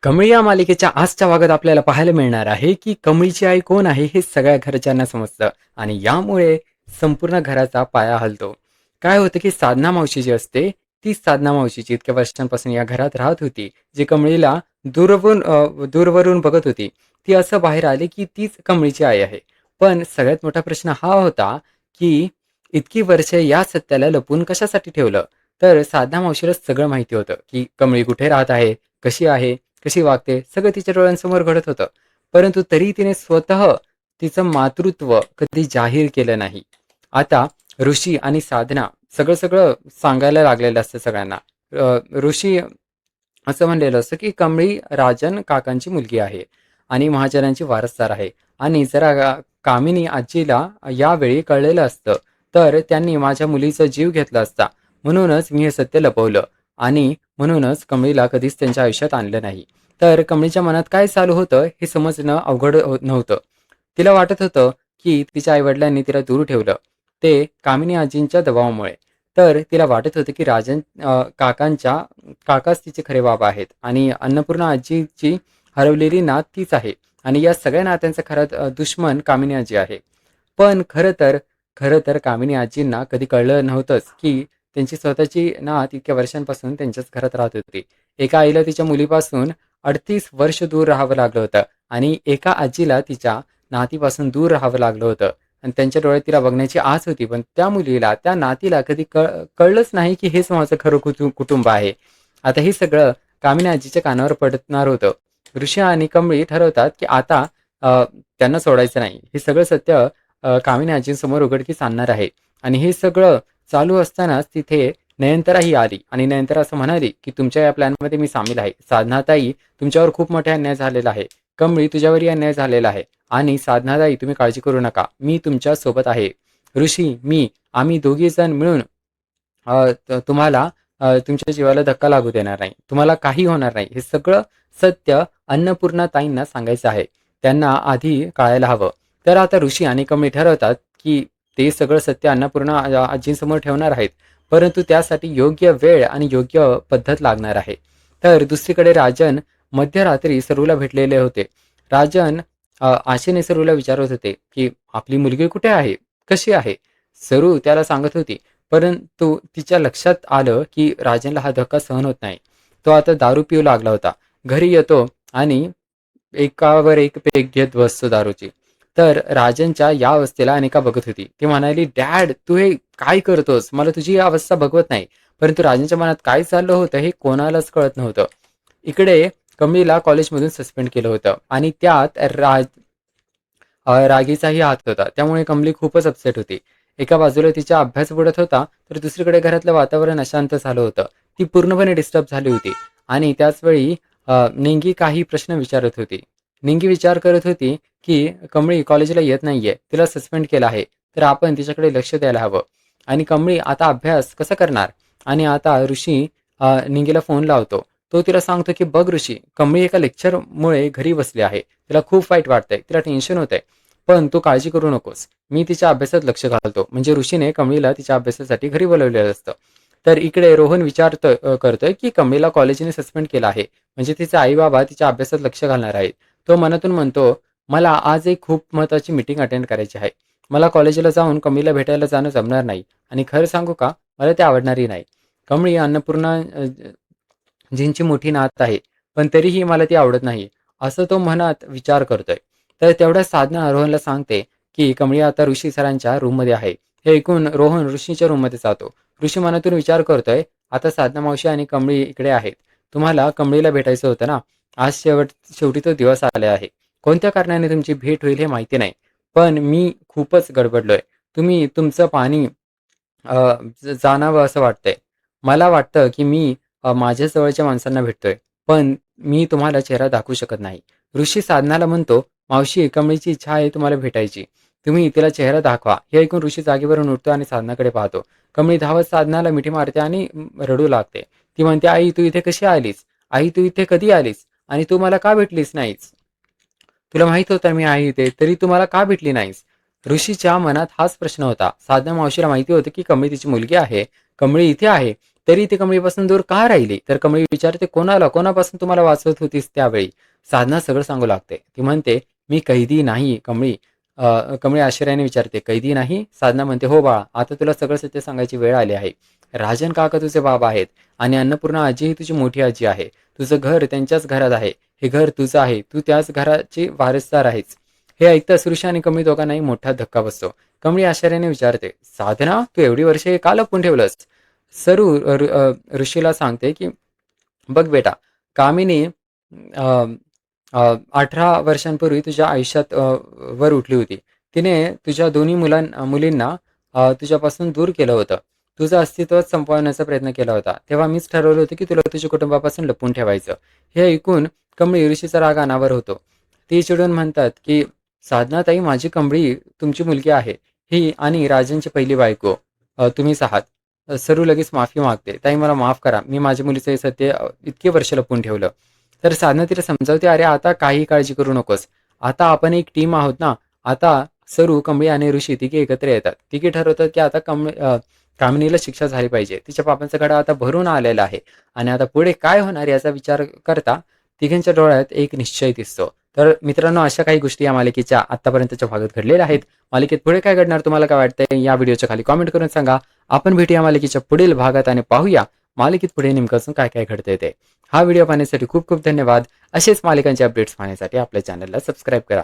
कमळी या मालिकेच्या आजच्या भागात आपल्याला पाहायला मिळणार आहे की कमळीची आई कोण आहे हे सगळ्या घरच्यांना समजतं आणि यामुळे संपूर्ण घराचा पाया हलतो. काय होतं की साधना मावशी जी असते ती साधना मावशीची इतक्या वर्षांपासून या घरात राहत होती, जी कमळीला दूरवरून बघत होती. ती असं बाहेर आली की तीच कमळीची आई आहे. पण सगळ्यात मोठा प्रश्न हा होता की इतकी वर्षे या सत्याला लपवून कशासाठी ठेवलं. तर साधना मावशीला सगळं माहिती होतं की कमळी कुठे राहत आहे, कशी आहे, कशी वागते, सगळं तिच्या डोळ्यांसमोर घडत होतं. परंतु तरी तिने स्वतः तिचं मातृत्व कधी जाहीर केलं नाही. आता ऋषी आणि साधना सगळं सांगायला लागलेलं असतं सगळ्यांना. ऋषी असं म्हणलेलं असतं की कमळी राजन काकांची मुलगी आहे आणि महाजनांची वारसदार आहे. आणि जरा कामिनी आजीला यावेळी कळलेलं असतं तर त्यांनी माझ्या मुलीचा जीव घेतला असता. म्हणूनच मी हे सत्य लपवलं आणि म्हणूनच कमळीला कधीच त्यांच्या आयुष्यात आणलं नाही. तर कमळीच्या मनात काय चालू होतं हे समजणं अवघड नव्हतं. तिला वाटत होतं की तिच्या आईवडिलांनी तिला दूर ठेवलं ते कामिनी आजींच्या दबावामुळे. तर तिला वाटत होतं की काकाच तिचे खरे बाबा आहेत आणि अन्नपूर्णा आजीची हरवलेली नात तीच आहे आणि या सगळ्या नात्यांचा खरा दुश्मन कामिनी आजी आहे. पण खरं तर कामिनी आजींना कधी कळलं नव्हतंच की त्यांची स्वतःची नात इतक्या वर्षांपासून त्यांच्याच घरात राहत होती. एका आईला तिच्या मुलीपासून 38 वर्ष दूर राहावं लागलं होतं आणि एका आजीला तिच्या नातीपासून दूर राहावं लागलं होतं आणि त्यांच्या डोळ्यात तिला बघण्याची आस होती. पण त्या मुलीला, त्या नातीला कधी कळलंच नाही की हेच माझं खरं कुटुंब आहे. आता हे सगळं कामिनी आजीच्या कानावर पडणार होतं. ऋषी आणि कमळी ठरवतात की आता त्यांना सोडायचं नाही. हे सगळं सत्य कामिनी आजींसमोर उघडकीस आणणार आहे. आणि हे सगळं चालू असतानाच तिथे नयनताराही आली आणि नयनतारा असं म्हणाली की तुमच्या या प्लॅनमध्ये मी सामील आहे. साधनाताई, तुमच्यावर खूप मोठा अन्याय झालेला आहे. कमळी, तुझ्यावरही अन्याय झालेला आहे. आणि साधनाताई, तुम्ही काळजी करू नका, मी तुमच्या सोबत आहे. ऋषी, आम्ही दोघी जण मिळून तुम्हाला तुमच्या जीवाला धक्का लागू देणार नाही. तुम्हाला काही होणार नाही. हे सगळं सत्य अन्नपूर्णा ताईंना सांगायचं आहे. त्यांना आधी कळायला हवं. तर आता ऋषी आणि कमळी ठरवतात की ते सगळं सत्य अन्नपूर्णा आजींसमोर ठेवणार आहेत. परंतु त्यासाठी योग्य वेळ आणि योग्य पद्धत लागणार आहे. तर दुसरीकडे राजन मध्यरात्री सरूला भेटलेले होते. राजन आशेने सरूला विचारत होते की आपली मुलगी कुठे आहे, कशी आहे. सरू त्याला सांगत होती. परंतु तिच्या लक्षात आलं की राजनला हा धक्का सहन होत नाही. तो आता दारू पिऊ लागला होता. घरी येतो आणि एकावर एक पेग घेत बसतो दारूची. तर राजनच्या या अवस्थेला अनिका बघत होती. ती म्हणाली, "डॅड, तू हे काय करतोस? मला तुझी ही अवस्था बघवत नाही." परंतु राजनच्या मनात काय चाललं होतं हे कोणालाच कळत नव्हतं. इकडे कमळीला कॉलेजमधून सस्पेंड केलं होतं आणि त्यात रागीचाही हात होता. त्यामुळे कमली खूपच अपसेट होती. एका बाजूला तिचा अभ्यास बुडत होता, तर दुसरीकडे घरातलं वातावरण अशांत झालं होतं. ती पूर्णपणे डिस्टर्ब झाली होती आणि त्याचवेळी निंगी काही प्रश्न विचारत होती. निंगी विचार करत होती की कमळी कॉलेजला येत नाहीये, तिला सस्पेंड केलं आहे, तर आपण तिच्याकडे लक्ष द्यायला हवं. आणि कमळी आता अभ्यास कसा करणार. आणि आता ऋषी निंगीला फोन लावतो. तो तिला सांगतो की बघ ऋषी, कमळी एका लेक्चरमुळे घरी बसली आहे. तिला खूप वाईट वाटतंय, तिला टेन्शन होतंय. पण तू काळजी करू नकोस, मी तिच्या अभ्यासात लक्ष घालतो. म्हणजे ऋषीने कमळीला तिच्या अभ्यासासाठी घरी बोलवलेलं असतं. तर इकडे रोहन करतोय की कमळीला कॉलेजने सस्पेंड केलं आहे, म्हणजे तिचे आई बाबा तिच्या अभ्यासात लक्ष घालणार आहेत. तो मनातून म्हणतो, मला आज एक खूप महत्त्वाची मीटिंग अटेंड करायची आहे. मला कॉलेजला जाऊन कमळीला भेटायला जाणं जमणार नाही आणि खरं सांगू का, मला ते आवडणारही नाही. कमळी अन्नपूर्णा जींची मोठी नात आहे, पण तरीही मला ती आवडत नाही, असं तो मनात विचार करतोय. तर तेवढ्या साधना रोहनला सांगते की कमळी आता ऋषी सरांच्या रूममध्ये आहे. हे ऐकून रोहन ऋषीच्या रूममध्ये जातो. ऋषी मनातून विचार करतोय, आता साधना मावशी आणि कमळी इकडे आहेत. तुम्हाला कमळीला भेटायचं होतं ना. आज शेवटी तो दिवस आले आहे. कोणत्या कारणाने तुमची भेट होईल हे माहिती नाही, पण मी खूपच गडबडलोय. तुम्ही तुमचं पाणी जाणावं असं वाटतंय. मला वाटतं की मी माझ्या जवळच्या माणसांना भेटतोय, पण मी तुम्हाला चेहरा दाखवू शकत नाही. ऋषी साधनाला म्हणतो, मावशी, कमळीची इच्छा आहे तुम्हाला भेटायची. तुम्ही तिला चेहरा दाखवा. हे ऐकून ऋषी जागेवरून उठतो आणि साधनाकडे पाहतो. कमळी धावत साधनाला मिठी मारते आणि रडू लागते. ती म्हणते, आई तू इथे कशी आलीस? आई तू इथे कधी आलीस? आणि तू मला का भेटलीस नाहीस? तुला माहित होतं मी आहे इथे, तरी तू मला का भेटली नाहीस? ऋषीच्या मनात हाच प्रश्न होता. साधना मावशीला माहिती होतं की कमळी तिची मुलगी आहे. कमळी इथे आहे. तरी ती कमळीपासून दूर का राहिली? तर कमळी विचारते, कोणाला? कोणापासून तुम्हाला वाचवत होतीस त्यावेळी? साधना सगळं सांगू लागते. ती म्हणते, मी कैदी नाही कमळी. कमळी आश्चर्याने विचारते, कैदी नाही? साधना म्हणते, हो बाळा, आता तुला सगळं सत्य सांगायची वेळ आली आहे. राजन काका तुझे बाबा आहेत आणि अन्नपूर्णा आजी ही तुझी मोठी आजी आहे. तुझं घर त्यांच्याच घरात आहे. हे घर तुझं आहे. तू त्याच घराची वारसदार आहेस. हे ऐकताच ऋषी आणि कमळी दोघांनाही मोठा धक्का बसतो. कमळी आश्चर्याने विचारते, साधना, तू एवढी वर्षे का लपवून ठेवलंस? सरू ऋषीला सांगते, की बघ बेटा, कामिनी अ, 18 वर्षांपूर्वी तुझ्या आयुष्यात वर उठली होती. तिने तुझ्या दोन्ही मुलींना तुझ्यापासून दूर केलं होतं. तुझं अस्तित्वच संपवण्याचा प्रयत्न केला होता. तेव्हा मीच ठरवलं होतं, की तुला तुझ्या कुटुंबापासून लपवून ठेवायचं. हे ऐकून कमळी ऋषीचा राग अनावर होतो. ती चिडून म्हणतात, की साधनाताई, माझी कमळी तुमची मुलगी आहे. ही आणि राजनची पहिली बायको तुम्हीच आहात. सरू लगेच माफी मागते. ताई, मला माफ करा. मी माझ्या मुलीचं हे सत्य इतके वर्ष लपवून ठेवलं. तर साधना तिला समजावते, अरे आता काही काळजी करू नकोस. आता आपण एक टीम आहोत ना. आता सरू, कमळी आणि ऋषी तिघे एकत्र येतात. तिघे ठरवतात, की आता कामिनीला शिक्षा झाली पाहिजे. तिच्या पापांचा घडा आता भरून आलेला आहे आणि आता पुढे काय होणार याचा विचार करता तिघांच्या डोळ्यात एक निश्चय दिसतो. तर मित्रांनो, अशा काही गोष्टी या मालिकेच्या आतापर्यंतच्या भागात घडलेल्या आहेत. मालिकेत पुढे काय घडणार तुम्हाला काय वाटतंय या व्हिडिओच्या खाली कॉमेंट करून सांगा. आपण भेटूया मालिकेच्या पुढील भागात आणि पाहूया मालिकेत पुढे नेमकं अजून काय काय घडतंय ते. हा व्हिडिओ पाहण्यासाठी खूप खूप धन्यवाद. असेच मालिकांचे अपडेट्स पाहण्यासाठी आपल्या चॅनलला सबस्क्राईब करा.